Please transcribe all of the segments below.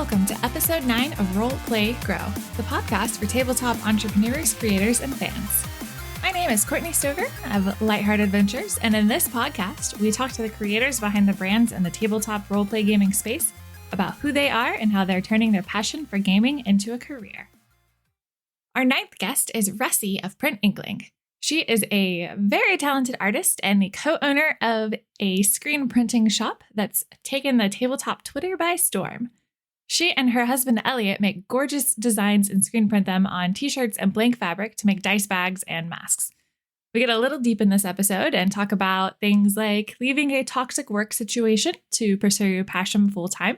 welcome to episode 9 of Role Play Grow, the podcast for tabletop entrepreneurs, creators, and fans. My name is Courtney Stover of Lighthearted Adventures, and in this podcast, we talk to the creators behind the brands in the tabletop roleplay gaming space about who they are and how they're turning their passion for gaming into a career. Our 9th guest is Ressie of Print Inkling. She is a very talented artist and the co-owner of a screen printing shop that's taken the tabletop Twitter by storm. She and her husband Elliot make gorgeous designs and screen print them on t-shirts and blank fabric to make dice bags and masks. We get a little deep in this episode and talk about things like leaving a toxic work situation to pursue your passion full-time,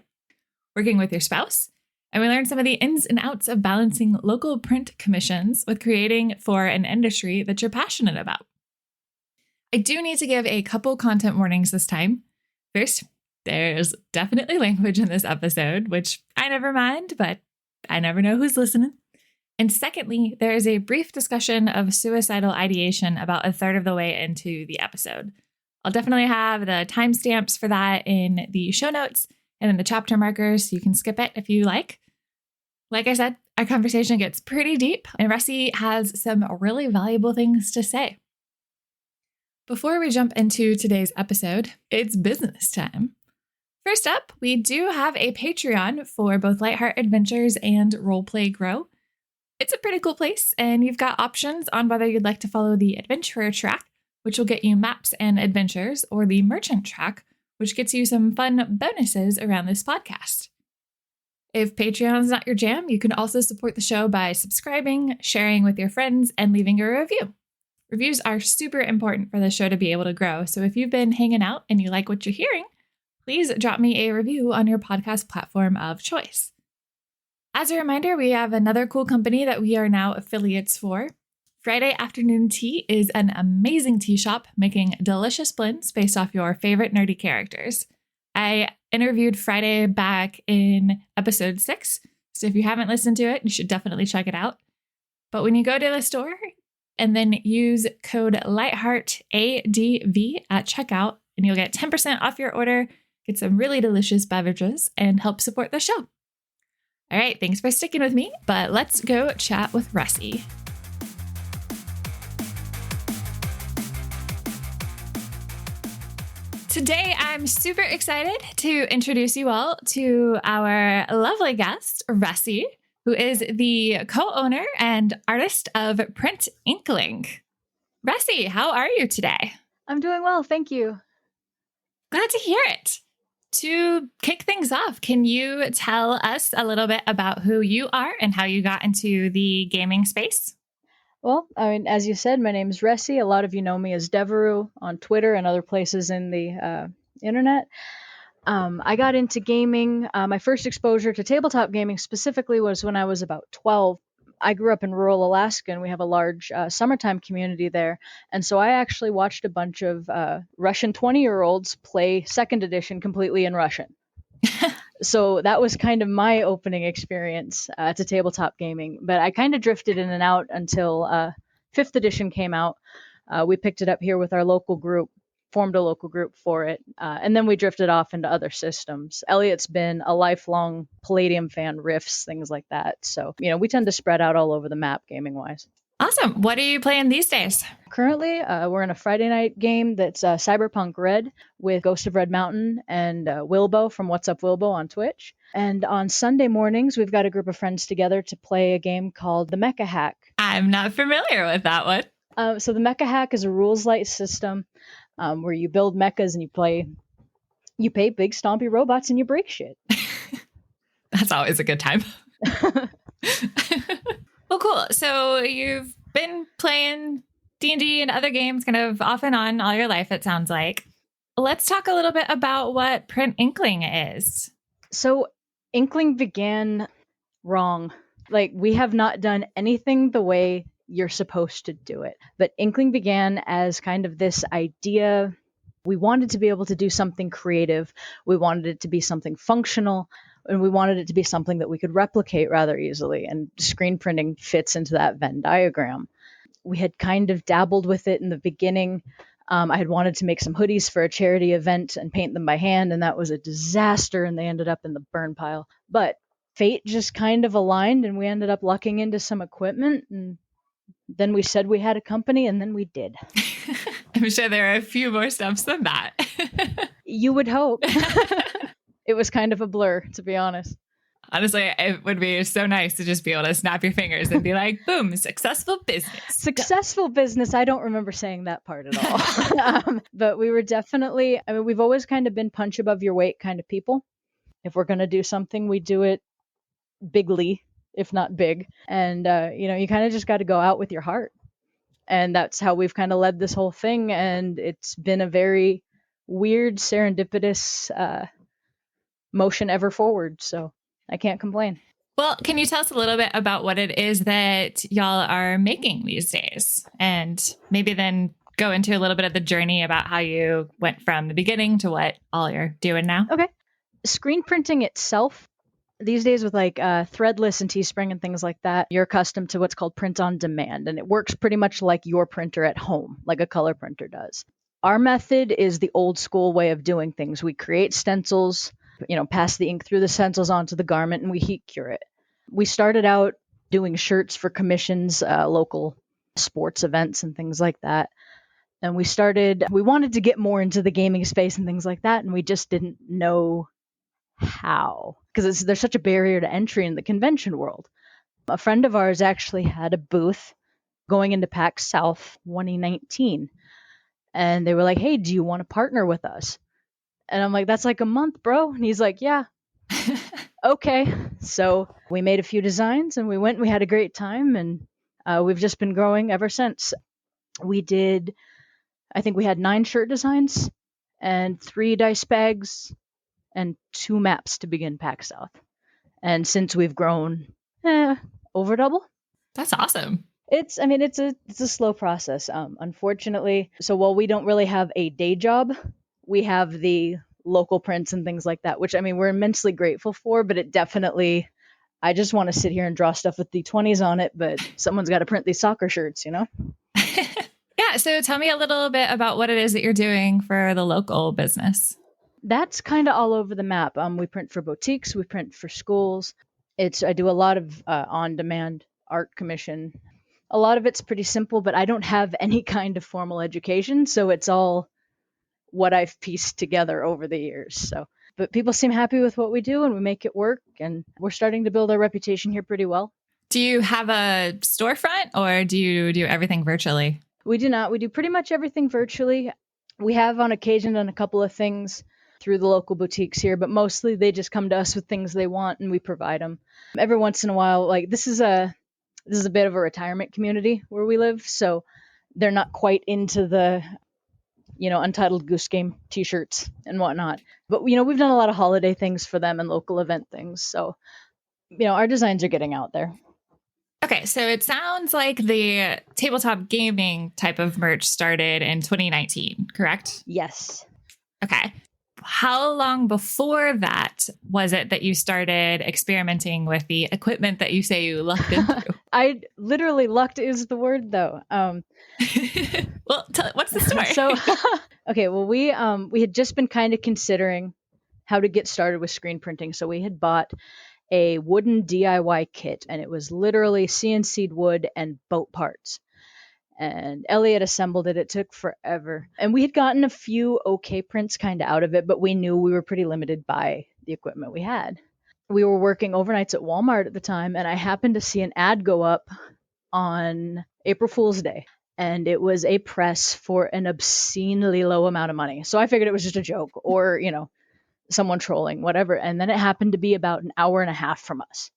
working with your spouse, and we learn some of the ins and outs of balancing local print commissions with creating for an industry that you're passionate about. I do need to give a couple content warnings this time. First, there's definitely language in this episode, which I never mind, but I never know who's listening. And secondly, there is a brief discussion of suicidal ideation about a third of the way into the episode. I'll definitely have the timestamps for that in the show notes and in the chapter markers, so you can skip it if you like. Like I said, our conversation gets pretty deep, and Ressie has some really valuable things to say. Before we jump into today's episode, it's business time. First up, we do have a Patreon for both Lighthearted Adventures and Roleplay Grow. It's a pretty cool place, and you've got options on whether you'd like to follow the Adventurer track, which will get you maps and adventures, or the Merchant track, which gets you some fun bonuses around this podcast. If Patreon's not your jam, you can also support the show by subscribing, sharing with your friends, and leaving a review. Reviews are super important for the show to be able to grow, so if you've been hanging out and you like what you're hearing, please drop me a review on your podcast platform of choice. As a reminder, we have another cool company that we are now affiliates for. Friday Afternoon Tea is an amazing tea shop making delicious blends based off your favorite nerdy characters. I interviewed Friday back in episode 6, so if you haven't listened to it, you should definitely check it out. But when you go to the store and then use code LIGHTHEARTADV at checkout, and you'll get 10% off your order, get some really delicious beverages, and help support the show. All right, thanks for sticking with me, but let's go chat with Ressie. Today, I'm super excited to introduce you all to our lovely guest, Ressie, who is the co-owner and artist of Print Inkling. Ressie, how are you today? I'm doing well, thank you. Glad to hear it. To kick things off, can you tell us a little bit about who you are and how you got into the gaming space? Well, as you said, my name is Ressie. A lot of you know me as Devereaux on Twitter and other places in the internet. I got into gaming. My first exposure to tabletop gaming specifically was when I was about 12. I grew up in rural Alaska, and we have a large summertime community there. And so I actually watched a bunch of Russian 20-year-olds play 2nd edition completely in Russian. So that was kind of my opening experience to tabletop gaming. But I kind of drifted in and out until 5th edition came out. We picked it up here with our local group, formed a local group for it. And then we drifted off into other systems. Elliot's been a lifelong Palladium fan, Rifts, things like that. So, we tend to spread out all over the map gaming-wise. Awesome. What are you playing these days? Currently, we're in a Friday night game that's Cyberpunk Red with Ghost of Red Mountain and Wilbo from What's Up Wilbo on Twitch. And on Sunday mornings, we've got a group of friends together to play a game called the Mecha Hack. I'm not familiar with that one. So the Mecha Hack is a rules-light system where you build mechas and you pay big stompy robots and you break shit. That's always a good time. Well, cool. So you've been playing D&D and other games kind of off and on all your life, it sounds like. Let's talk a little bit about what Print Inkling is. So Inkling began wrong. We have not done anything the way you're supposed to do it. But Inkling began as kind of this idea. We wanted to be able to do something creative. We wanted it to be something functional. And we wanted it to be something that we could replicate rather easily. And screen printing fits into that Venn diagram. We had kind of dabbled with it in the beginning. I had wanted to make some hoodies for a charity event and paint them by hand, and that was a disaster, and they ended up in the burn pile. But fate just kind of aligned and we ended up lucking into some equipment, and then we said we had a company, and then we did. I'm sure there are a few more steps than that. You would hope. It was kind of a blur, to be honest. Honestly, it would be so nice to just be able to snap your fingers and be like, boom, successful business. Successful business. I don't remember saying that part at all. But we were definitely, I mean, we've always kind of been punch above your weight kind of people. If we're going to do something, we do it bigly, if not big. And, you kind of just got to go out with your heart. And that's how we've kind of led this whole thing. And it's been a very weird, serendipitous motion ever forward. So I can't complain. Well, can you tell us a little bit about what it is that y'all are making these days? And maybe then go into a little bit of the journey about how you went from the beginning to what all you're doing now. Okay. Screen printing itself, these days with like Threadless and Teespring and things like that, you're accustomed to what's called print on demand. And it works pretty much like your printer at home, like a color printer does. Our method is the old school way of doing things. We create stencils, pass the ink through the stencils onto the garment, and we heat cure it. We started out doing shirts for commissions, local sports events and things like that. And we wanted to get more into the gaming space and things like that, and we just didn't know how, because there's such a barrier to entry in the convention world. A friend of ours actually had a booth going into PAX South 2019, and they were like, hey, do you want to partner with us? And I'm like, that's like a month, bro. And he's like, yeah. Okay. So we made a few designs and we had a great time, and we've just been growing ever since. I think we had 9 shirt designs and 3 dice bags and 2 maps to begin PAX South. And since we've grown over double. That's awesome. It's a slow process, unfortunately. So while we don't really have a day job, we have the local prints and things like that, which we're immensely grateful for, but it definitely, I just want to sit here and draw stuff with D20s on it, but someone's got to print these soccer shirts, Yeah. So tell me a little bit about what it is that you're doing for the local business. That's kind of all over the map. We print for boutiques, we print for schools. I do a lot of on-demand art commission. A lot of it's pretty simple, but I don't have any kind of formal education, so it's all what I've pieced together over the years. So, but people seem happy with what we do, and we make it work, and we're starting to build our reputation here pretty well. Do you have a storefront, or do you do everything virtually? We do not. We do pretty much everything virtually. We have on occasion done a couple of things through the local boutiques here, but mostly they just come to us with things they want and we provide them. Every once in a while, like this is a bit of a retirement community where we live, so they're not quite into the Untitled Goose Game t-shirts and whatnot. But we've done a lot of holiday things for them and local event things, so our designs are getting out there. Okay, so it sounds like the tabletop gaming type of merch started in 2019, correct? Yes. Okay. How long before that was it that you started experimenting with the equipment that you say you lucked into? I literally lucked is the word, though. Well, what's the story? So, okay, well, we had just been kind of considering how to get started with screen printing. So we had bought a wooden DIY kit, and it was literally CNC'd wood and boat parts. And Elliot assembled it. It took forever. And we had gotten a few okay prints kind of out of it, but we knew we were pretty limited by the equipment we had. We were working overnights at Walmart at the time, and I happened to see an ad go up on April Fool's Day. And it was a press for an obscenely low amount of money. So I figured it was just a joke or, someone trolling, whatever. And then it happened to be about an hour and a half from us.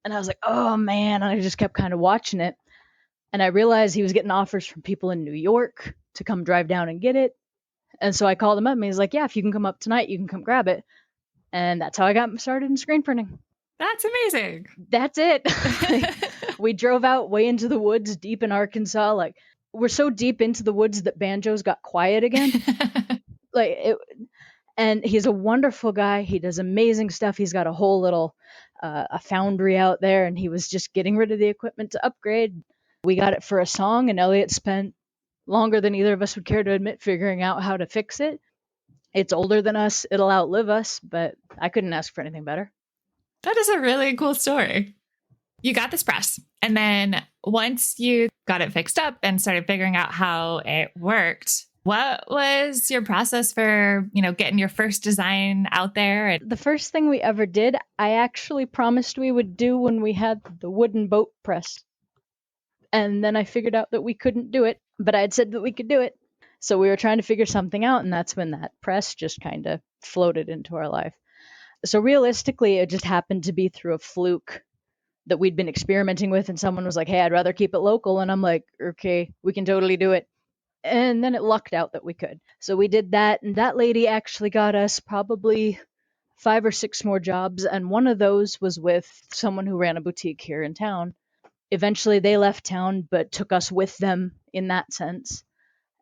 And I was like, oh man. And I just kept kind of watching it. And I realized he was getting offers from people in New York to come drive down and get it. And so I called him up and he's like, yeah, if you can come up tonight, you can come grab it. And that's how I got started in screen printing. That's amazing. That's it. We drove out way into the woods deep in Arkansas. Like, we're so deep into the woods that banjos got quiet again. And he's a wonderful guy. He does amazing stuff. He's got a whole little a foundry out there, and he was just getting rid of the equipment to upgrade. We got it for a song, and Elliot spent longer than either of us would care to admit figuring out how to fix it. It's older than us. It'll outlive us, but I couldn't ask for anything better. That is a really cool story. You got this press. And then once you got it fixed up and started figuring out how it worked, what was your process for, getting your first design out there? The first thing we ever did, I actually promised we would do when we had the wooden boat press. And then I figured out that we couldn't do it, but I had said that we could do it. So we were trying to figure something out, and that's when that press just kind of floated into our life. So realistically, it just happened to be through a fluke that we'd been experimenting with, and someone was like, hey, I'd rather keep it local. And I'm like, okay, we can totally do it. And then it lucked out that we could. So we did that, and that lady actually got us probably 5 or 6 more jobs, and one of those was with someone who ran a boutique here in town. Eventually they left town, but took us with them in that sense.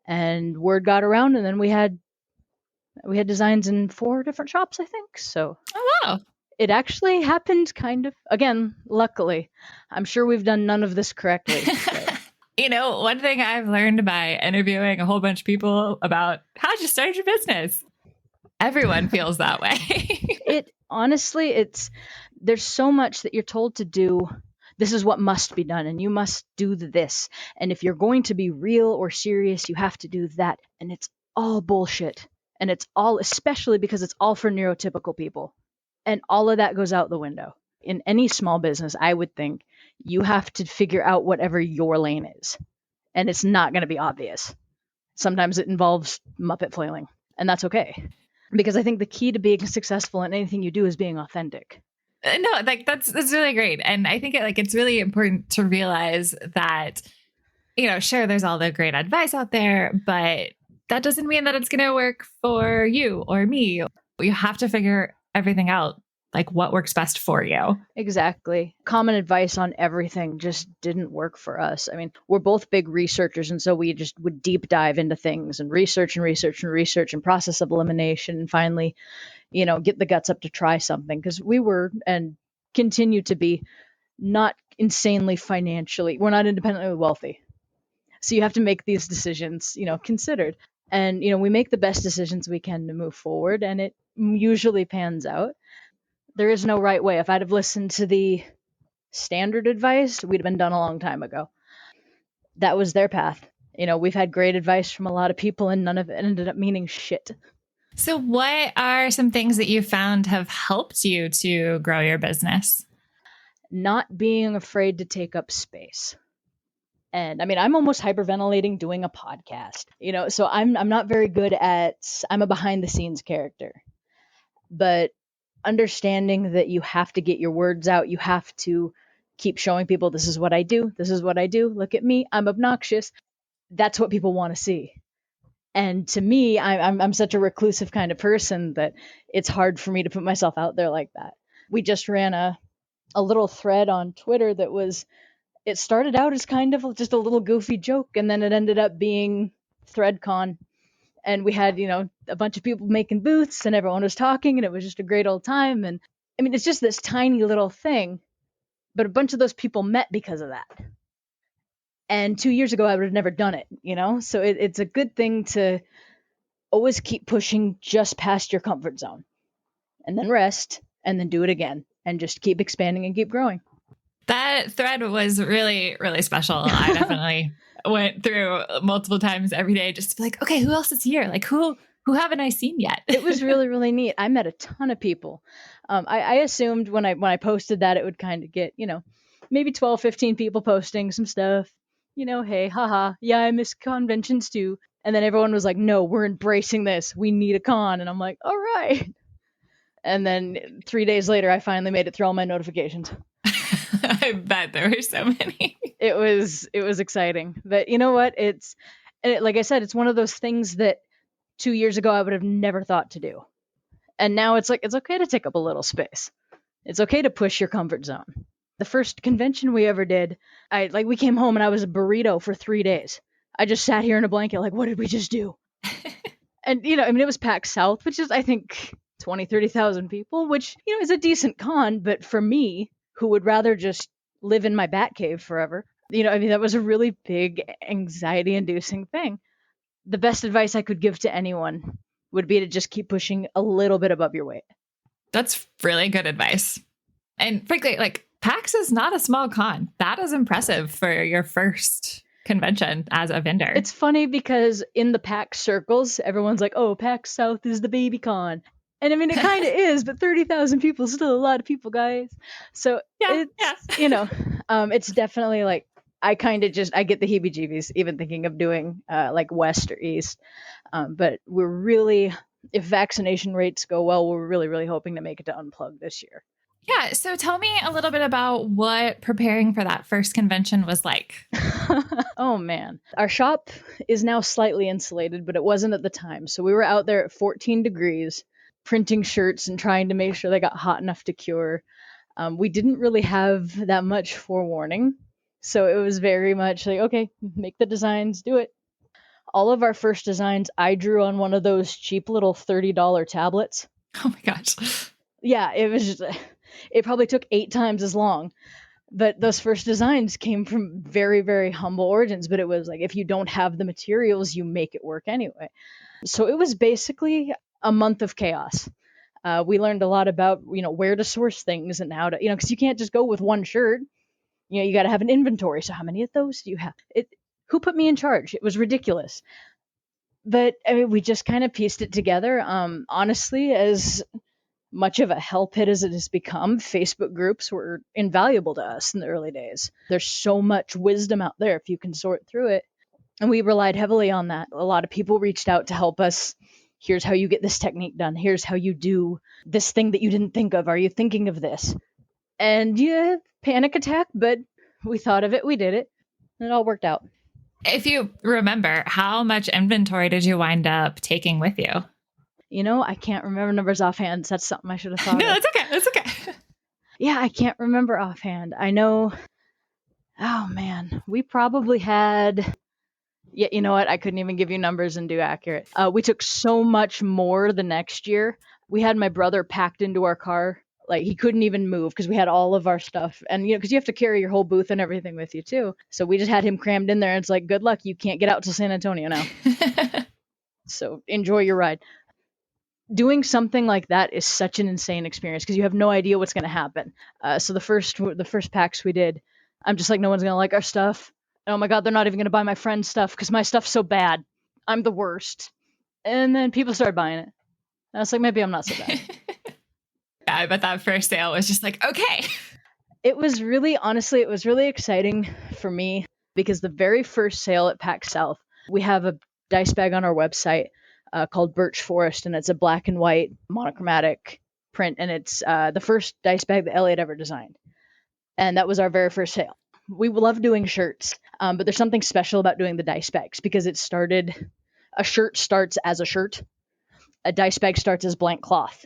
And word got around, and then we had designs in 4 different shops, I think. So Oh, wow. It actually happened kind of, again, luckily. I'm sure we've done none of this correctly. One thing I've learned by interviewing a whole bunch of people about how you start your business, everyone feels that way. There's so much that you're told to do. This is what must be done, and you must do this. And if you're going to be real or serious, you have to do that. And it's all bullshit. And it's all, especially because it's all for neurotypical people. And all of that goes out the window. In any small business, I would think you have to figure out whatever your lane is. And it's not going to be obvious. Sometimes it involves Muppet flailing, and that's okay. Because I think the key to being successful in anything you do is being authentic. No, that's really great. And I think it's really important to realize that, sure, there's all the great advice out there, but that doesn't mean that it's going to work for you or me. You have to figure everything out, like what works best for you. Exactly. Common advice on everything just didn't work for us. I mean, we're both big researchers, and so we just would deep dive into things and research and process of elimination, and finally, get the guts up to try something, because we were and continue to be not insanely financially, we're not independently wealthy. So you have to make these decisions, considered. And, we make the best decisions we can to move forward, and it usually pans out. There is no right way. If I'd have listened to the standard advice, we'd have been done a long time ago. That was their path. We've had great advice from a lot of people, and none of it ended up meaning shit. So what are some things that you found have helped you to grow your business? Not being afraid to take up space. And I mean, I'm almost hyperventilating doing a podcast, so I'm not very good I'm a behind the scenes character. But understanding that you have to get your words out, you have to keep showing people, this is what I do, look at me, I'm obnoxious. That's what people want to see. And to me, I'm such a reclusive kind of person that it's hard for me to put myself out there like that. We just ran a little thread on Twitter that it started out as kind of just a little goofy joke, and then it ended up being ThreadCon. And we had, a bunch of people making booths, and everyone was talking, and it was just a great old time. And I mean, it's just this tiny little thing, but a bunch of those people met because of that. And 2 years ago, I would have never done it, So it's a good thing to always keep pushing just past your comfort zone, and then rest, and then do it again, and just keep expanding and keep growing. That thread was really, really special. I definitely went through multiple times every day just to be like, okay, who else is here? Like, who haven't I seen yet? It was really, really neat. I met a ton of people. I assumed when I posted that it would kind of get, maybe 12, 15 people posting some stuff. Hey, haha, yeah, I miss conventions too. And then everyone was like, no, we're embracing this. We need a con. And I'm like, all right. And then 3 days later, I finally made it through all my notifications. I bet there were so many. It was exciting. But you know what? Like I said, it's one of those things that 2 years ago I would have never thought to do. And now it's like, it's okay to take up a little space. It's okay to push your comfort zone. The first convention we ever did, we came home and I was a burrito for 3 days. I just sat here in a blanket, like, what did we just do? And, it was PAX South, which is, I think, 20, 30,000 people, which, is a decent con. But for me, who would rather just live in my bat cave forever, that was a really big anxiety-inducing thing. The best advice I could give to anyone would be to just keep pushing a little bit above your weight. That's really good advice. And frankly, like PAX is not a small con. That is impressive for your first convention as a vendor. It's funny because in the PAX circles, everyone's like, oh, PAX South is the baby con. And I mean, it kind of is, but 30,000 people is still a lot of people, guys. So it's definitely like, I kind of I get the heebie-jeebies even thinking of doing like West or East. But we're really, if vaccination rates go well, we're really, really hoping to make it to Unplug this year. Yeah. So tell me a little bit about what preparing for that first convention was like. Oh, man. Our shop is now slightly insulated, but it wasn't at the time. So we were out there at 14 degrees printing shirts and trying to make sure they got hot enough to cure. We didn't really have that much forewarning. So it was very much like, okay, make the designs, do it. All of our first designs, I drew on one of those cheap little $30 tablets. Oh my gosh. Yeah, it probably took 8 times as long. But those first designs came from very, very humble origins. But it was like, if you don't have the materials, you make it work anyway. So it was basically a month of chaos. We learned a lot about, where to source things and how to, because you can't just go with one shirt. You got to have an inventory. So how many of those do you have? Who put me in charge? It was ridiculous. But I mean, we just kind of pieced it together. Honestly, as much of a hell pit as it has become, Facebook groups were invaluable to us in the early days. There's so much wisdom out there if you can sort through it. And we relied heavily on that. A lot of people reached out to help us. Here's how you get this technique done. Here's how you do this thing that you didn't think of. Are you thinking of this? And yeah, panic attack, but we thought of it, we did it, and it all worked out. If you remember, how much inventory did you wind up taking with you? I can't remember numbers offhand. That's something I should have thought No, of. that's okay. That's okay. Yeah, I can't remember offhand. I know, oh man, we probably had, yeah, you know what? I couldn't even give you numbers and do accurate. We took so much more the next year. We had my brother packed into our car. Like, he couldn't even move because we had all of our stuff. And, because you have to carry your whole booth and everything with you, too. So we just had him crammed in there. And it's like, good luck. You can't get out to San Antonio now. So enjoy your ride. Doing something like that is such an insane experience because you have no idea what's going to happen. So the first packs we did, I'm just like, no one's going to like our stuff. Oh my God, they're not even going to buy my friend's stuff because my stuff's so bad. I'm the worst. And then people started buying it. And I was like, maybe I'm not so bad. Yeah, I bet that first sale was just like, okay. It was really exciting for me because the very first sale at PAX South, we have a dice bag on our website called Birch Forest, and it's a black and white monochromatic print, and it's the first dice bag that Elliot ever designed. And that was our very first sale. We love doing shirts, but there's something special about doing the dice bags because a shirt starts as a shirt. A dice bag starts as blank cloth,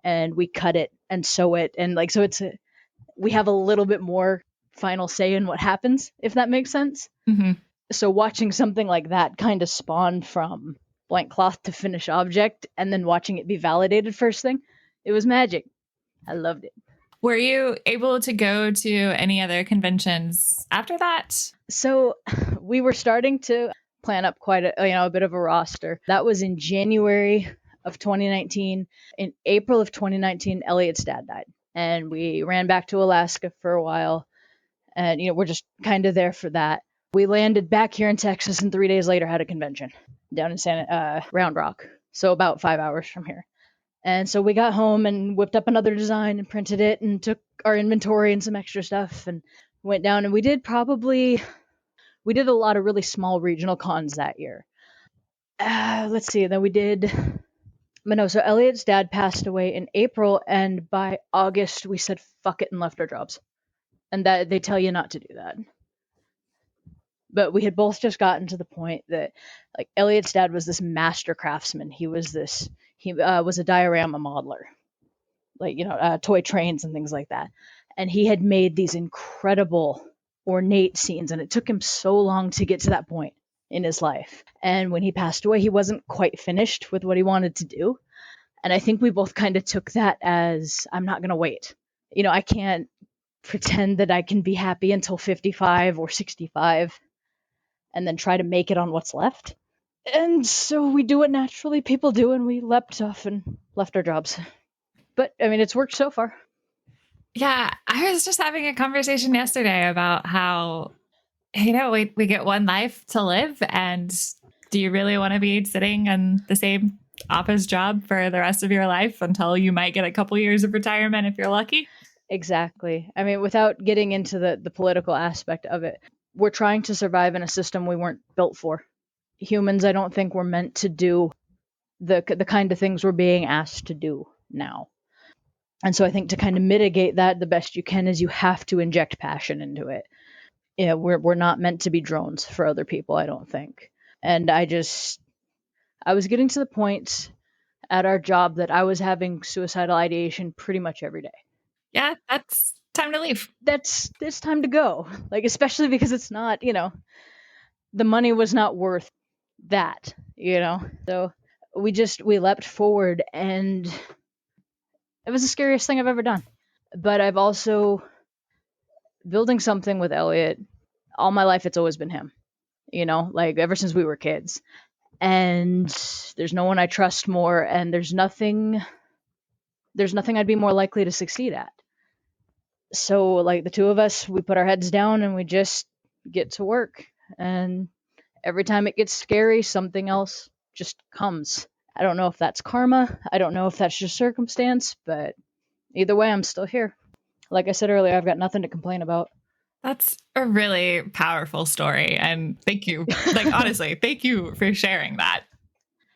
and we cut it and sew it. And we have a little bit more final say in what happens, if that makes sense. Mm-hmm. So watching something like that kind of spawn from blank cloth to finished object and then watching it be validated first thing, it was magic. I loved it. Were you able to go to any other conventions after that? So we were starting to plan up quite a bit of a roster. That was in January of 2019. In April of 2019, Elliot's dad died, and we ran back to Alaska for a while, and we're just kind of there for that. We landed back here in Texas, and 3 days later had a convention down in Round Rock, so about 5 hours from here. And so we got home and whipped up another design and printed it and took our inventory and some extra stuff and went down, and we did a lot of really small regional cons that year. Let's see, then we did, but no, so Elliot's dad passed away in April, and by August we said fuck it and left our jobs. And that they tell you not to do that. But we had both just gotten to the point that, like, Elliot's dad was this master craftsman. He was a diorama modeler, like, toy trains and things like that. And he had made these incredible ornate scenes, and it took him so long to get to that point in his life. And when he passed away, he wasn't quite finished with what he wanted to do. And I think we both kind of took that as, I'm not going to wait. I can't pretend that I can be happy until 55 or 65 and then try to make it on what's left. And so we do what naturally people do, and we leapt off and left our jobs. But, I mean, it's worked so far. Yeah, I was just having a conversation yesterday about how, we get one life to live. And do you really want to be sitting in the same office job for the rest of your life until you might get a couple years of retirement if you're lucky? Exactly. I mean, without getting into the political aspect of it, we're trying to survive in a system we weren't built for. Humans, I don't think, were meant to do the kind of things we're being asked to do now. And so I think to kind of mitigate that the best you can is you have to inject passion into it. Yeah, we're not meant to be drones for other people, I don't think. And I was getting to the point at our job that I was having suicidal ideation pretty much every day. Yeah, that's time to leave. That's it's time to go. Like, especially because it's not, the money was not worth that. So we leapt forward, and it was the scariest thing I've ever done. But I've also building something with Elliot. All my life it's always been him. Like ever since we were kids. And there's no one I trust more, and there's nothing I'd be more likely to succeed at. So like the two of us, we put our heads down and we just get to work. And every time it gets scary, something else just comes. I don't know if that's karma. I don't know if that's just circumstance, but either way, I'm still here. Like I said earlier, I've got nothing to complain about. That's a really powerful story. And thank you. Like, honestly, thank you for sharing that.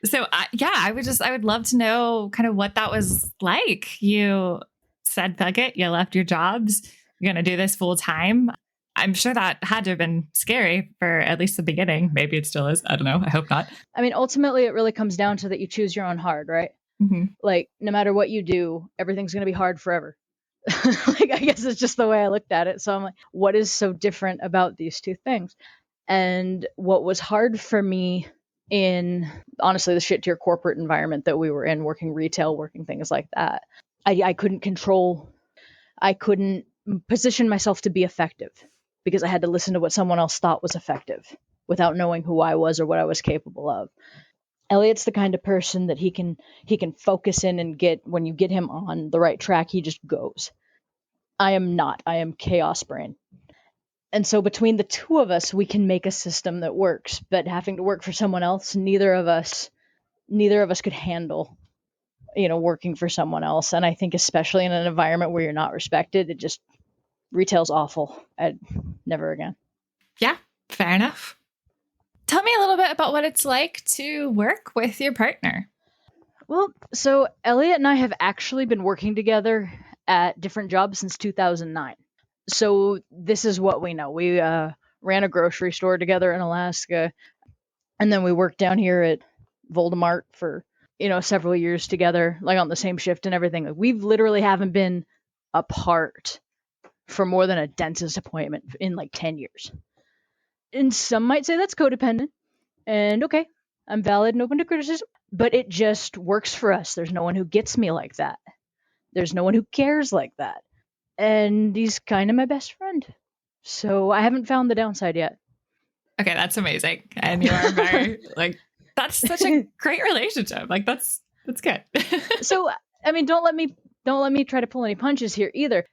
So, I would love to know kind of what that was like. You said, fuck it, you left your jobs, you're going to do this full time. I'm sure that had to have been scary for at least the beginning. Maybe it still is. I don't know. I hope not. I mean, ultimately, it really comes down to that you choose your own hard, right? Mm-hmm. Like, no matter what you do, everything's going to be hard forever. Like, I guess it's just the way I looked at it. So I'm like, what is so different about these two things? And what was hard for me in, honestly, the shit tier corporate environment that we were in, working retail, working things like that, I couldn't position myself to be effective because I had to listen to what someone else thought was effective without knowing who I was or what I was capable of. Elliot's the kind of person that he can focus in and when you get him on the right track, he just goes. I am not. I am chaos brain. And so between the two of us, we can make a system that works, but having to work for someone else, neither of us could handle, working for someone else. And I think especially in an environment where you're not respected, retail's awful. I'd never again. Yeah, fair enough. Tell me a little bit about what it's like to work with your partner. Well, so Elliot and I have actually been working together at different jobs since 2009. So this is what we know. We ran a grocery store together in Alaska, and then we worked down here at Voldemort for several years together, like on the same shift and everything. Like, we've literally haven't been apart for more than a dentist appointment in like 10 years. And some might say that's codependent. And okay, I'm valid and open to criticism, but it just works for us. There's no one who gets me like that. There's no one who cares like that. And he's kind of my best friend. So I haven't found the downside yet. Okay, that's amazing. And you are very that's such a great relationship. Like that's good. So I mean, don't let me try to pull any punches here either.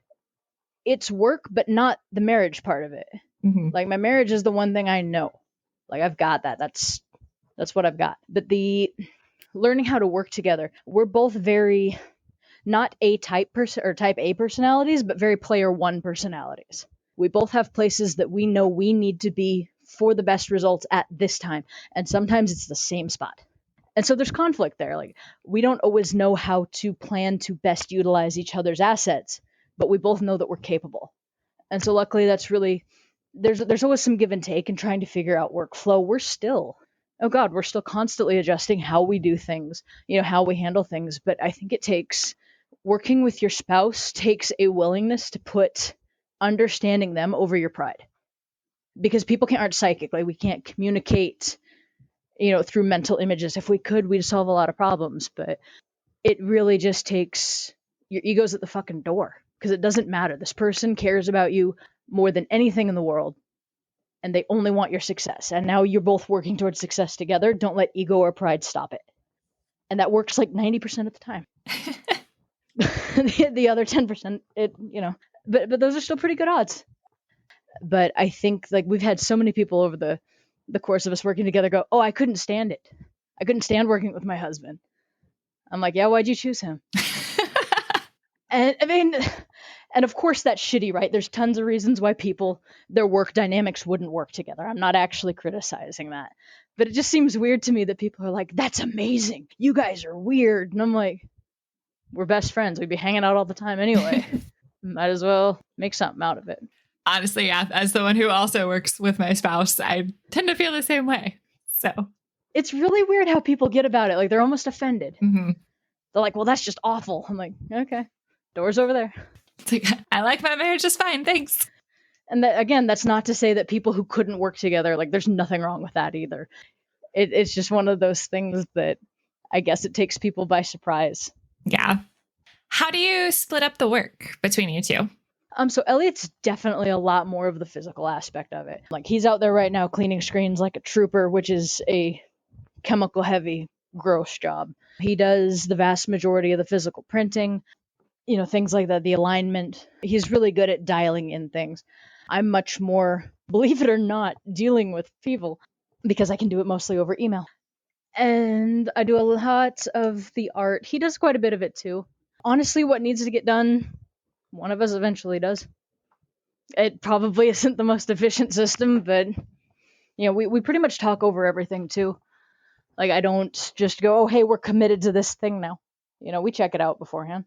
It's work, but not the marriage part of it. Mm-hmm. Like, my marriage is the one thing I know. Like, I've got that. That's what I've got. But the learning how to work together, we're both very not A type or type A personalities, but very player one personalities. We both have places that we know we need to be for the best results at this time, and sometimes it's the same spot. And so there's conflict there. Like, we don't always know how to plan to best utilize each other's assets, but we both know that we're capable. And so luckily that's really there's always some give and take in trying to figure out workflow. We're still constantly adjusting how we do things, how we handle things. But I think it takes working with your spouse takes a willingness to put understanding them over your pride. Because people aren't psychic. Like, we can't communicate, through mental images. If we could, we'd solve a lot of problems. But it really just takes your ego's at the fucking door. Because it doesn't matter. This person cares about you more than anything in the world. And they only want your success. And now you're both working towards success together. Don't let ego or pride stop it. And that works like 90% of the time. the other 10%, but those are still pretty good odds. But I think like we've had so many people over the course of us working together go, oh, I couldn't stand it. I couldn't stand working with my husband. I'm like, yeah, why'd you choose him? And I mean, and of course that's shitty, right? There's tons of reasons why their work dynamics wouldn't work together. I'm not actually criticizing that. But it just seems weird to me that people are like, that's amazing. You guys are weird. And I'm like, we're best friends. We'd be hanging out all the time anyway. Might as well make something out of it. Honestly, yeah, as the one who also works with my spouse, I tend to feel the same way. So it's really weird how people get about it. Like they're almost offended. Mm-hmm. They're like, well, that's just awful. I'm like, okay, door's over there. It's like, I like my marriage just fine. Thanks. And that, again, that's not to say that people who couldn't work together, like there's nothing wrong with that either. It's just one of those things that I guess it takes people by surprise. Yeah. How do you split up the work between you two? So Elliot's definitely a lot more of the physical aspect of it. Like he's out there right now cleaning screens like a trooper, which is a chemical heavy, gross job. He does the vast majority of the physical printing, things like that, the alignment. He's really good at dialing in things. I'm much more, believe it or not, dealing with people because I can do it mostly over email. And I do a lot of the art. He does quite a bit of it too. Honestly, what needs to get done, one of us eventually does. It probably isn't the most efficient system, but we pretty much talk over everything too. Like I don't just go, oh, hey, we're committed to this thing now. We check it out beforehand.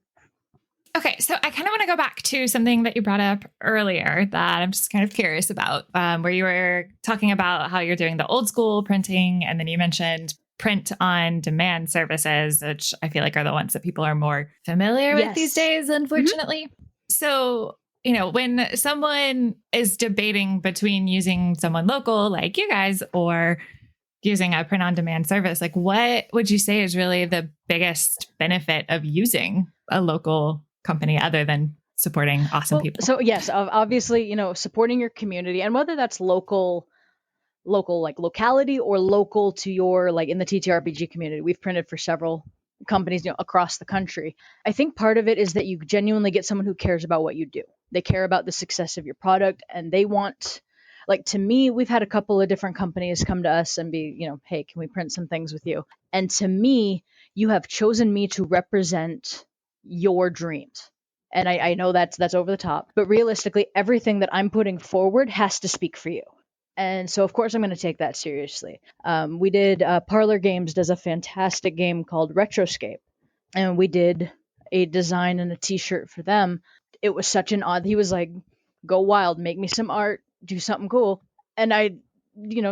Okay, so I kind of want to go back to something that you brought up earlier that I'm just kind of curious about, where you were talking about how you're doing the old school printing, and then you mentioned print on demand services, which I feel like are the ones that people are more familiar with these days, unfortunately. Mm-hmm. So, when someone is debating between using someone local like you guys or using a print on demand service, like what would you say is really the biggest benefit of using a local company other than supporting awesome people? So yes, obviously, supporting your community, and whether that's local like locality or local to your, like in the TTRPG community, we've printed for several companies across the country. I think part of it is that you genuinely get someone who cares about what you do. They care about the success of your product, and they want, like, to me, we've had a couple of different companies come to us and be, hey, can we print some things with you? And to me, you have chosen me to represent your dreams. And I know that's over the top, but realistically, everything that I'm putting forward has to speak for you. And so, of course, I'm going to take that seriously. We did Parlor Games does a fantastic game called Retroscape, and we did a design and a T-shirt for them. It was such an odd. He was like, "Go wild, make me some art, do something cool." And I,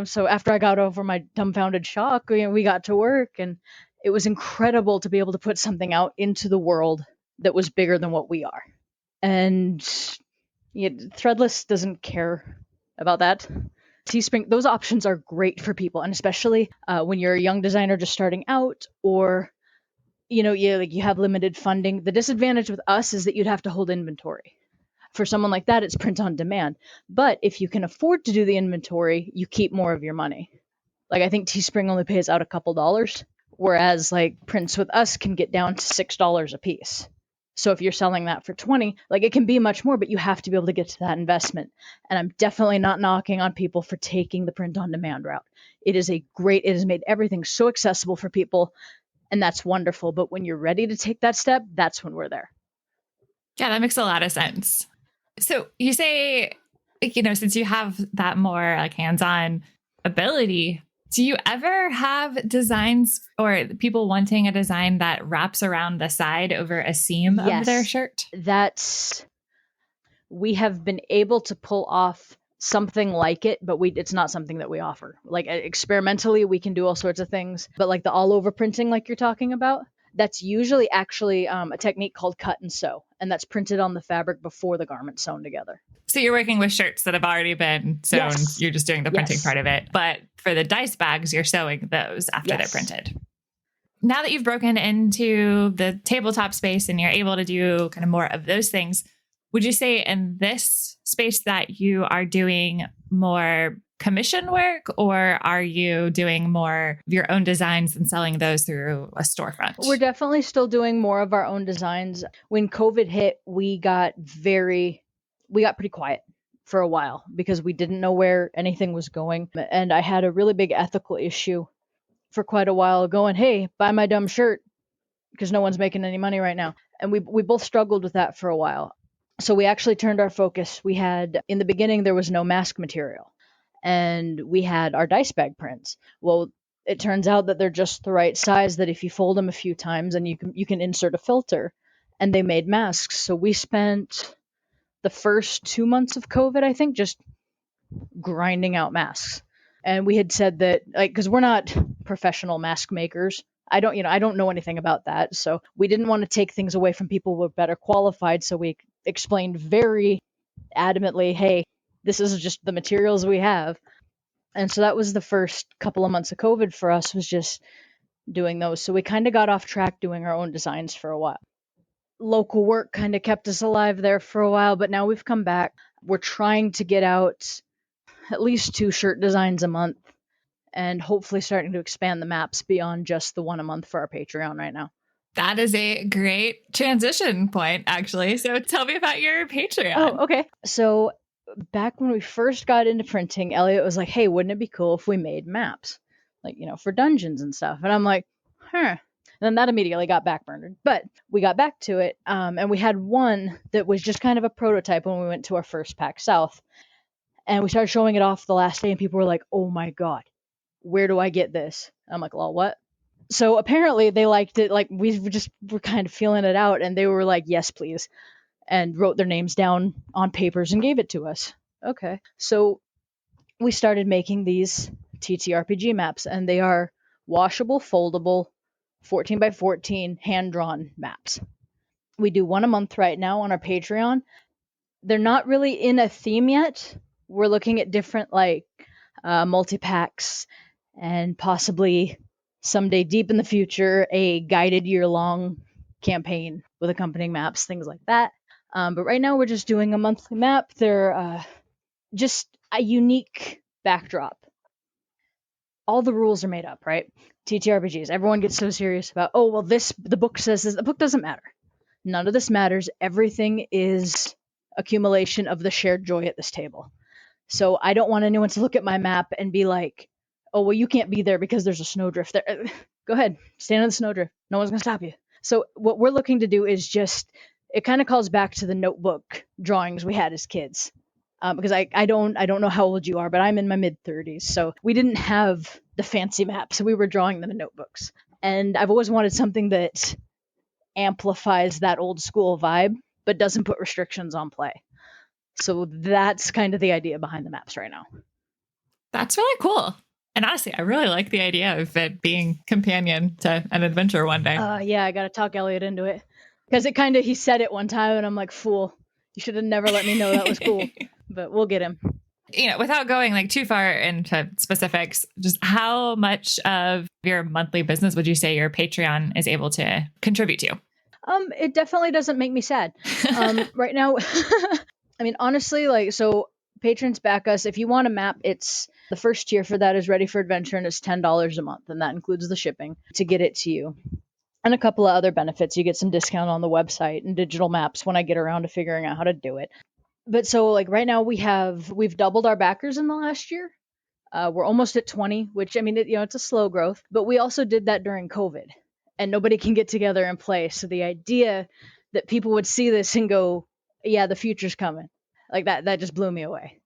so after I got over my dumbfounded shock, we got to work, and it was incredible to be able to put something out into the world that was bigger than what we are. And Threadless doesn't care about that. Teespring, those options are great for people, and especially when you're a young designer just starting out, or you have limited funding. The disadvantage with us is that you'd have to hold inventory. For someone like that, it's print on demand. But if you can afford to do the inventory, you keep more of your money. Like I think Teespring only pays out a couple dollars, whereas like prints with us can get down to $6 a piece. So if you're selling that for 20, like it can be much more, but you have to be able to get to that investment. And I'm definitely not knocking on people for taking the print on demand route. It has made everything so accessible for people, and that's wonderful. But when you're ready to take that step, that's when we're there. Yeah, that makes a lot of sense. So you say, since you have that more like hands-on ability, do you ever have designs or people wanting a design that wraps around the side over a seam of their shirt? We have been able to pull off something like it, but it's not something that we offer. Like experimentally, we can do all sorts of things, but like the all over printing, like you're talking about, that's usually actually a technique called cut and sew, and that's printed on the fabric before the garment's sewn together. So you're working with shirts that have already been sewn. Yes. You're just doing the printing part of it. But for the dice bags, you're sewing those after they're printed. Now that you've broken into the tabletop space and you're able to do kind of more of those things, would you say in this space that you are doing more commission work, or are you doing more of your own designs and selling those through a storefront? We're definitely still doing more of our own designs. When COVID hit, we got pretty quiet for a while because we didn't know where anything was going. And I had a really big ethical issue for quite a while going, hey, buy my dumb shirt because no one's making any money right now. And we both struggled with that for a while. So we actually turned our focus. We had, in the beginning, there was no mask material. And we had our dice bag prints. Well, it turns out that they're just the right size that if you fold them a few times and you can insert a filter, and they made masks. So we spent the first 2 months of COVID, I think, just grinding out masks. And we had said that, like, because we're not professional mask makers. I don't know anything about that. So we didn't want to take things away from people who were better qualified. So we explained very adamantly, hey, this is just the materials we have. And so that was the first couple of months of COVID for us, was just doing those. So we kind of got off track doing our own designs for a while. Local work kind of kept us alive there for a while, but now we've come back. We're trying to get out at least 2 shirt designs a month, and hopefully starting to expand the maps beyond just the one a month for our Patreon right now. That is a great transition point, actually. So tell me about your Patreon. Oh, okay. So back when we first got into printing, Elliot was like, hey, wouldn't it be cool if we made maps? Like, for dungeons and stuff. And I'm like, huh. And then that immediately got backburnered. But we got back to it, and we had one that was just kind of a prototype when we went to our first PAX South. And we started showing it off the last day, and people were like, oh my God, where do I get this? I'm like, well, what? So apparently they liked it. Like, we just were kind of feeling it out, and they were like, yes, please, and wrote their names down on papers and gave it to us. Okay. So we started making these TTRPG maps, and they are washable, foldable, 14 by 14 hand-drawn maps. We do one a month right now on our Patreon. They're not really in a theme yet. We're looking at different, like, multi-packs, and possibly someday deep in the future, a guided year-long campaign with accompanying maps, things like that. But right now we're just doing a monthly map. They're just a unique backdrop. All the rules are made up, right? TTRPGs. Everyone gets so serious about, oh, well, the book says this. The book doesn't matter. None of this matters. Everything is accumulation of the shared joy at this table. So I don't want anyone to look at my map and be like, oh, well, you can't be there because there's a snowdrift there. Go ahead, stand on the snowdrift. No one's going to stop you. So what we're looking to do is just, it kind of calls back to the notebook drawings we had as kids. Because I don't know how old you are, but I'm in my mid-30s. So we didn't have the fancy maps. We were drawing them in notebooks. And I've always wanted something that amplifies that old school vibe, but doesn't put restrictions on play. So that's kind of the idea behind the maps right now. That's really cool. And honestly, I really like the idea of it being companion to an adventure one day. Yeah, I got to talk Elliot into it. Because he said it one time, and I'm like, fool, you should have never let me know that was cool. But we'll get him. Without going like too far into specifics, just how much of your monthly business would you say your Patreon is able to contribute to? It definitely doesn't make me sad. Right now, I mean, honestly, so patrons back us. If you want a map, it's the first tier for that is Ready for Adventure, and it's $10 a month, and that includes the shipping to get it to you. And a couple of other benefits. You get some discount on the website and digital maps when I get around to figuring out how to do it. But so right now we've doubled our backers in the last year. We're almost at 20, which, I mean, it's a slow growth, but we also did that during COVID, and nobody can get together and play. So the idea that people would see this and go, yeah, the future's coming, like that just blew me away.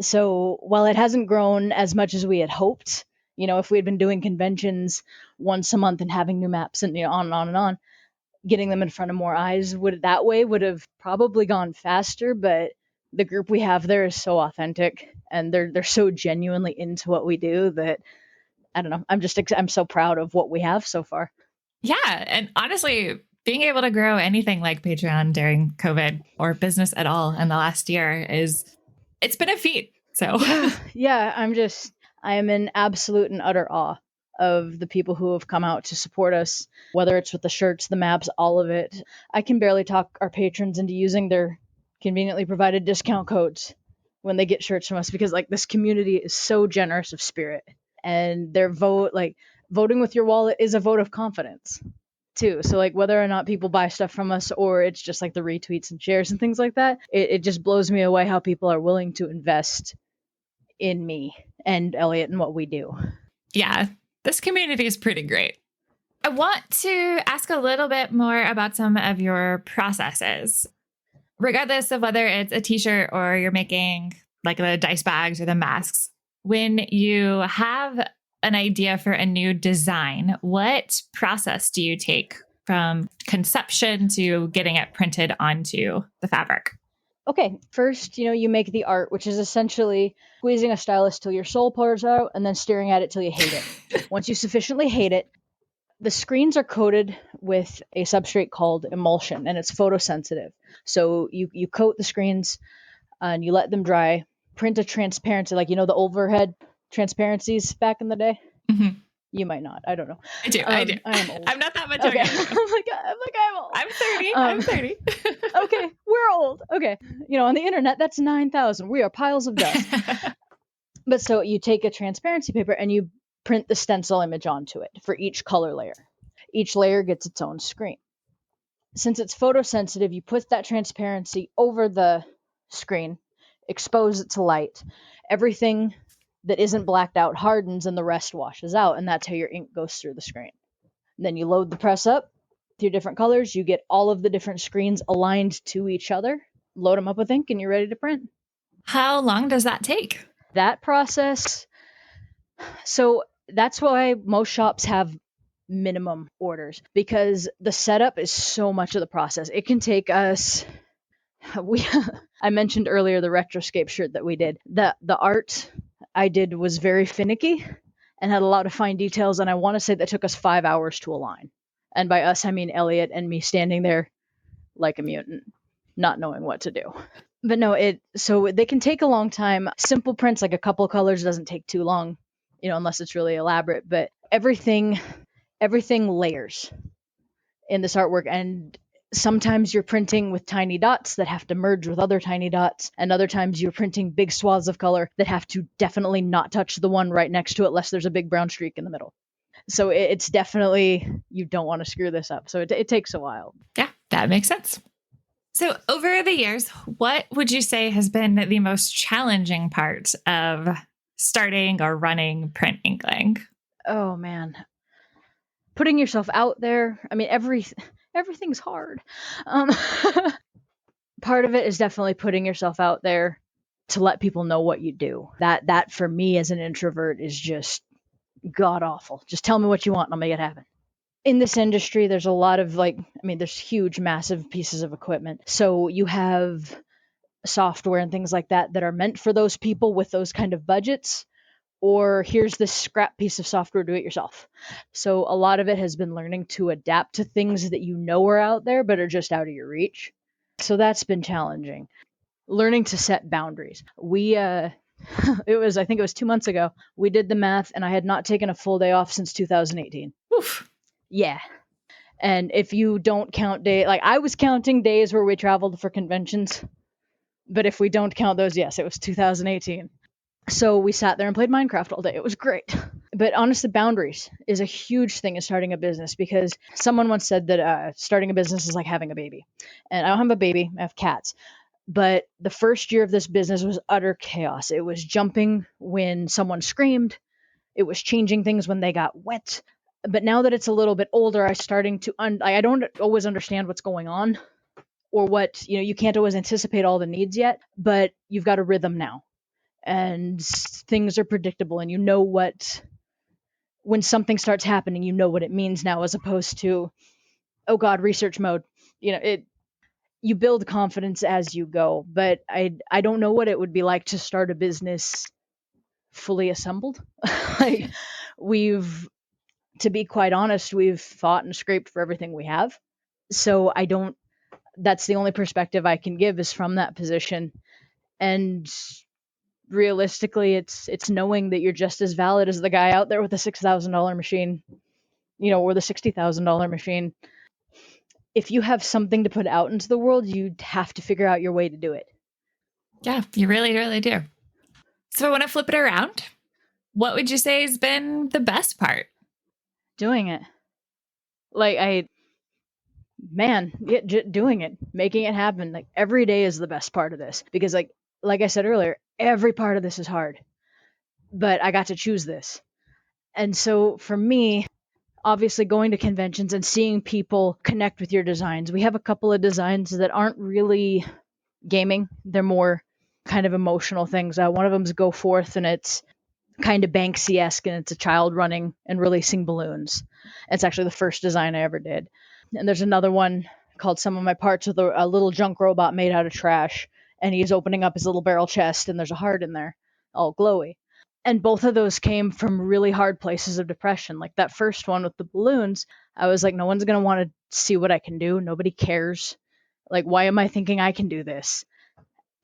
So while it hasn't grown as much as we had hoped, if we had been doing conventions once a month and having new maps and on and on and on, getting them in front of more eyes would have probably gone faster. But the group we have there is so authentic, and they're so genuinely into what we do that, I don't know, I'm so proud of what we have so far. Yeah. And honestly, being able to grow anything like Patreon during COVID or business at all in the last year it's been a feat. So yeah, I am in absolute and utter awe of the people who have come out to support us, whether it's with the shirts, the maps, all of it. I can barely talk our patrons into using their conveniently provided discount codes when they get shirts from us, because like this community is so generous of spirit, and their voting with your wallet is a vote of confidence too. So like whether or not people buy stuff from us or it's just like the retweets and shares and things like that, it just blows me away how people are willing to invest in me and Elliot and what we do. Yeah, this community is pretty great. I want to ask a little bit more about some of your processes, regardless of whether it's a t-shirt or you're making like the dice bags or the masks. When you have an idea for a new design, what process do you take from conception to getting it printed onto the fabric? Okay, first, you make the art, which is essentially squeezing a stylus till your soul pours out and then staring at it till you hate it. Once you sufficiently hate it, the screens are coated with a substrate called emulsion, and it's photosensitive. So you coat the screens and you let them dry, print a transparency, like, the overhead transparencies back in the day. Mm-hmm. You might not. I don't know. I do. I am old. I'm not that much Okay. younger. I'm old. I'm 30. I'm 30. Okay, we're old. Okay. On the internet, that's 9,000. We are piles of dust. But so you take a transparency paper and you print the stencil image onto it for each color layer. Each layer gets its own screen. Since it's photosensitive, you put that transparency over the screen, expose it to light. Everything that isn't blacked out hardens and the rest washes out, and that's how your ink goes through the screen. And then you load the press up with your different colors. You get all of the different screens aligned to each other, load them up with ink, and you're ready to print. How long does that take? That process, so that's why most shops have minimum orders, because the setup is so much of the process. It can take us I mentioned earlier the Retroscape shirt that we did. The art I did was very finicky and had a lot of fine details, and I want to say that took us 5 hours to align. And by us, I mean Elliot and me standing there like a mutant, not knowing what to do. But no, so they can take a long time. Simple prints, like a couple colors, doesn't take too long, unless it's really elaborate. But everything layers in this artwork, and sometimes you're printing with tiny dots that have to merge with other tiny dots, and other times you're printing big swaths of color that have to definitely not touch the one right next to it, unless there's a big brown streak in the middle. So it's definitely, you don't want to screw this up. So it takes a while. Yeah, that makes sense. So over the years, what would you say has been the most challenging part of starting or running Print Inkling? Oh, man. Putting yourself out there. I mean, everything's hard. Part of it is definitely putting yourself out there to let people know what you do. That for me as an introvert is just god awful. Just tell me what you want and I'll make it happen. In this industry, there's a lot of there's huge, massive pieces of equipment. So you have software and things like that are meant for those people with those kind of budgets, or here's this scrap piece of software, do it yourself. So a lot of it has been learning to adapt to things that are out there but are just out of your reach. So that's been challenging. Learning to set boundaries. I think it was 2 months ago, we did the math and I had not taken a full day off since 2018. Oof. Yeah. And if you don't count I was counting days where we traveled for conventions, but if we don't count those, yes, it was 2018. So we sat there and played Minecraft all day. It was great. But honestly, boundaries is a huge thing in starting a business, because someone once said that starting a business is like having a baby. And I don't have a baby, I have cats. But the first year of this business was utter chaos. It was jumping when someone screamed. It was changing things when they got wet. But now that it's a little bit older, I'm starting to I don't always understand what's going on, or what, you can't always anticipate all the needs yet, but you've got a rhythm now. And things are predictable, and when something starts happening, you know what it means now, as opposed to, oh God, research mode. You build confidence as you go, but I don't know what it would be like to start a business fully assembled. To be quite honest, we've fought and scraped for everything we have. So that's the only perspective I can give, is from that position. And realistically, it's knowing that you're just as valid as the guy out there with the $6,000 machine, or the $60,000 machine. If you have something to put out into the world, you'd have to figure out your way to do it. Yeah, you really, really do. So I want to flip it around. What would you say has been the best part? Doing it. Doing it, making it happen. Like every day is the best part of this because like I said earlier, every part of this is hard, but I got to choose this. And so for me, obviously going to conventions and seeing people connect with your designs. We have a couple of designs that aren't really gaming. They're more kind of emotional things. One of them's Go Forth, and it's kind of Banksy-esque, and it's a child running and releasing balloons. It's actually the first design I ever did. And there's another one called Some of My Parts with a little junk robot made out of trash, and he's opening up his little barrel chest, and there's a heart in there, all glowy. And both of those came from really hard places of depression. Like that first one with the balloons, I was like, no one's going to want to see what I can do. Nobody cares. Like, why am I thinking I can do this?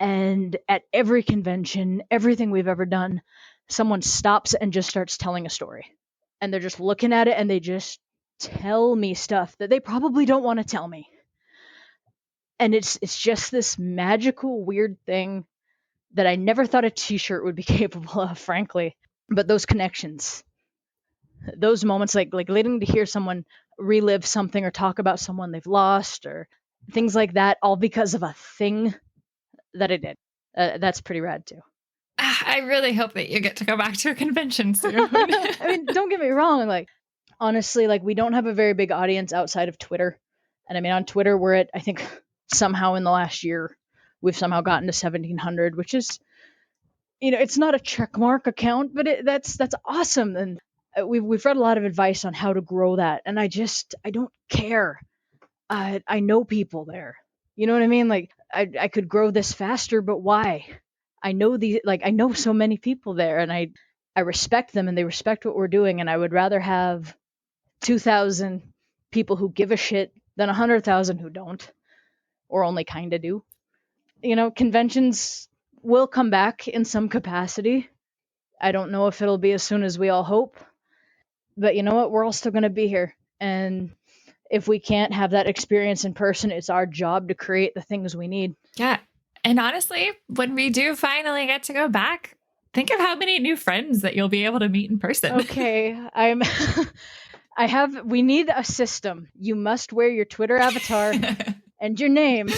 And at every convention, everything we've ever done, someone stops and just starts telling a story. And they're just looking at it and they just tell me stuff that they probably don't want to tell me. And it's just this magical, weird thing that I never thought a t-shirt would be capable of, frankly. But those connections, those moments, like getting to hear someone relive something or talk about someone they've lost or things like that, all because of a thing that I did. That's pretty rad too. I really hope that you get to go back to a convention soon. I mean, don't get me wrong. Like, honestly, like we don't have a very big audience outside of Twitter. And I mean, on Twitter, we're at, I think somehow in the last year, we've somehow gotten to 1,700, which is, it's not a checkmark account, but that's awesome. And we've read a lot of advice on how to grow that. And I don't care. I know people there. You know what I mean? Like I could grow this faster, but why? I know so many people there, and I respect them and they respect what we're doing. And I would rather have 2,000 people who give a shit than 100,000 who don't, or only kind of do. Conventions will come back in some capacity. I don't know if it'll be as soon as we all hope, but you know what? We're all still going to be here. And if we can't have that experience in person, it's our job to create the things we need. Yeah. And honestly, when we do finally get to go back, think of how many new friends that you'll be able to meet in person. Okay. We need a system. You must wear your Twitter avatar and your name,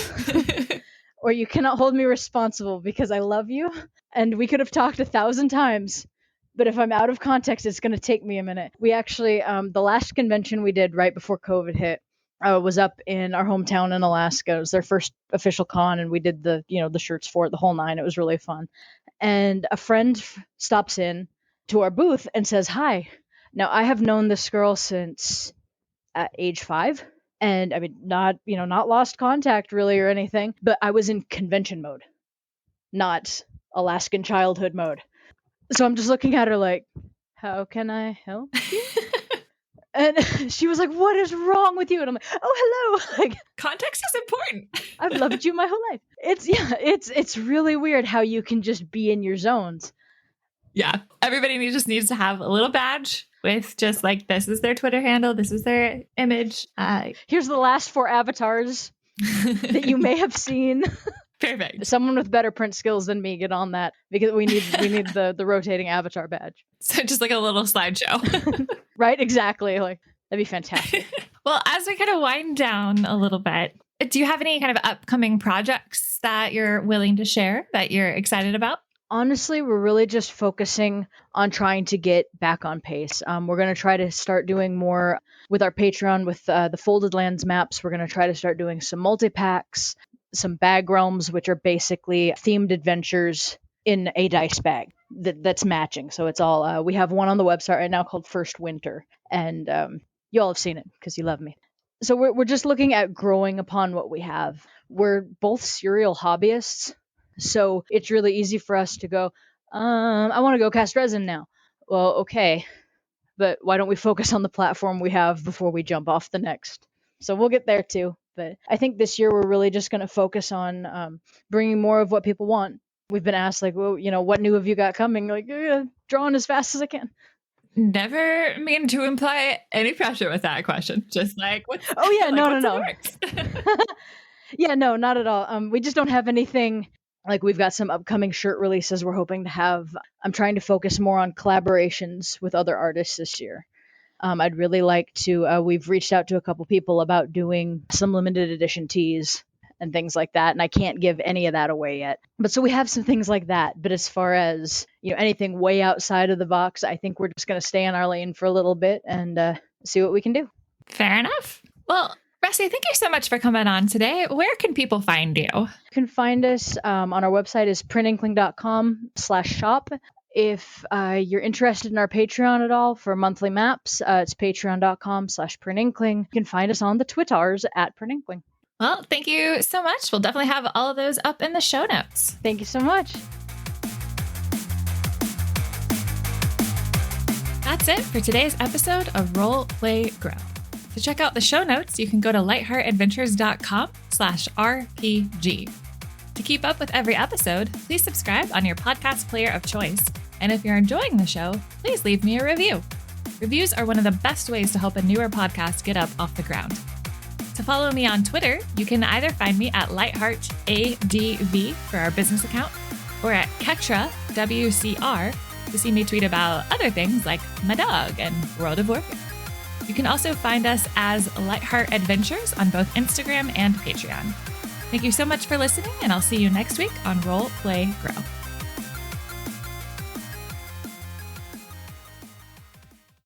or you cannot hold me responsible because I love you. And we could have talked 1,000 times, but if I'm out of context, it's going to take me a minute. We actually, the last convention we did right before COVID hit, was up in our hometown in Alaska. It was their first official con, and we did the shirts for it, the whole nine. It was really fun. And a friend stops in to our booth and says, "Hi." Now, I have known this girl since age 5. And I mean, not lost contact really or anything, but I was in convention mode, not Alaskan childhood mode. So I'm just looking at her like, how can I help you? And she was like, "What is wrong with you?" And I'm like, "Oh, hello." Like, context is important. I've loved you my whole life. It's really weird how you can just be in your zones. Yeah. Everybody just needs to have a little badge with just like, this is their Twitter handle, this is their image. Here's the last 4 avatars that you may have seen. Perfect. Someone with better print skills than me, get on that, because we need the rotating avatar badge. So just like a little slideshow. Right? Exactly. Like, that'd be fantastic. Well, as we kind of wind down a little bit, do you have any kind of upcoming projects that you're willing to share that you're excited about? Honestly, we're really just focusing on trying to get back on pace. We're going to try to start doing more with our Patreon with the Folded Lands maps. We're going to try to start doing some multi-packs, some bag realms, which are basically themed adventures in a dice bag that's matching. So it's all, we have one on the website right now called First Winter, and you all have seen it because you love me. So we're just looking at growing upon what we have. We're both serial hobbyists, so it's really easy for us to go, I want to go cast resin now. Well, okay, but why don't we focus on the platform we have before we jump off the next? So we'll get there too. But I think this year we're really just going to focus on bringing more of what people want. We've been asked, like, well, what new have you got coming? Like, drawing as fast as I can. Never mean to imply any pressure with that question. Just like, no. Yeah, no, not at all. We just don't have anything Like we've got some upcoming shirt releases we're hoping to have. I'm trying to focus more on collaborations with other artists this year. I'd really like to, we've reached out to a couple people about doing some limited edition tees and things like that. And I can't give any of that away yet. But so we have some things like that. But as far as, anything way outside of the box, I think we're just going to stay in our lane for a little bit and see what we can do. Fair enough. Well, Ressie, thank you so much for coming on today. Where can people find you? You can find us on our website is printinkling.com/shop. If you're interested in our Patreon at all for monthly maps, it's patreon.com/printinkling. You can find us on the Twitters at printinkling. Well, thank you so much. We'll definitely have all of those up in the show notes. Thank you so much. That's it for today's episode of Roll, Play, Grow. To check out the show notes, you can go to lightheartadventures.com/RPG. To keep up with every episode, please subscribe on your podcast player of choice. And if you're enjoying the show, please leave me a review. Reviews are one of the best ways to help a newer podcast get up off the ground. To follow me on Twitter, you can either find me at lightheartadv for our business account, or at Ketra, WCR, to see me tweet about other things like my dog and World of Warcraft. You can also find us as Lightheart Adventures on both Instagram and Patreon. Thank you so much for listening, and I'll see you next week on Roll, Play, Grow.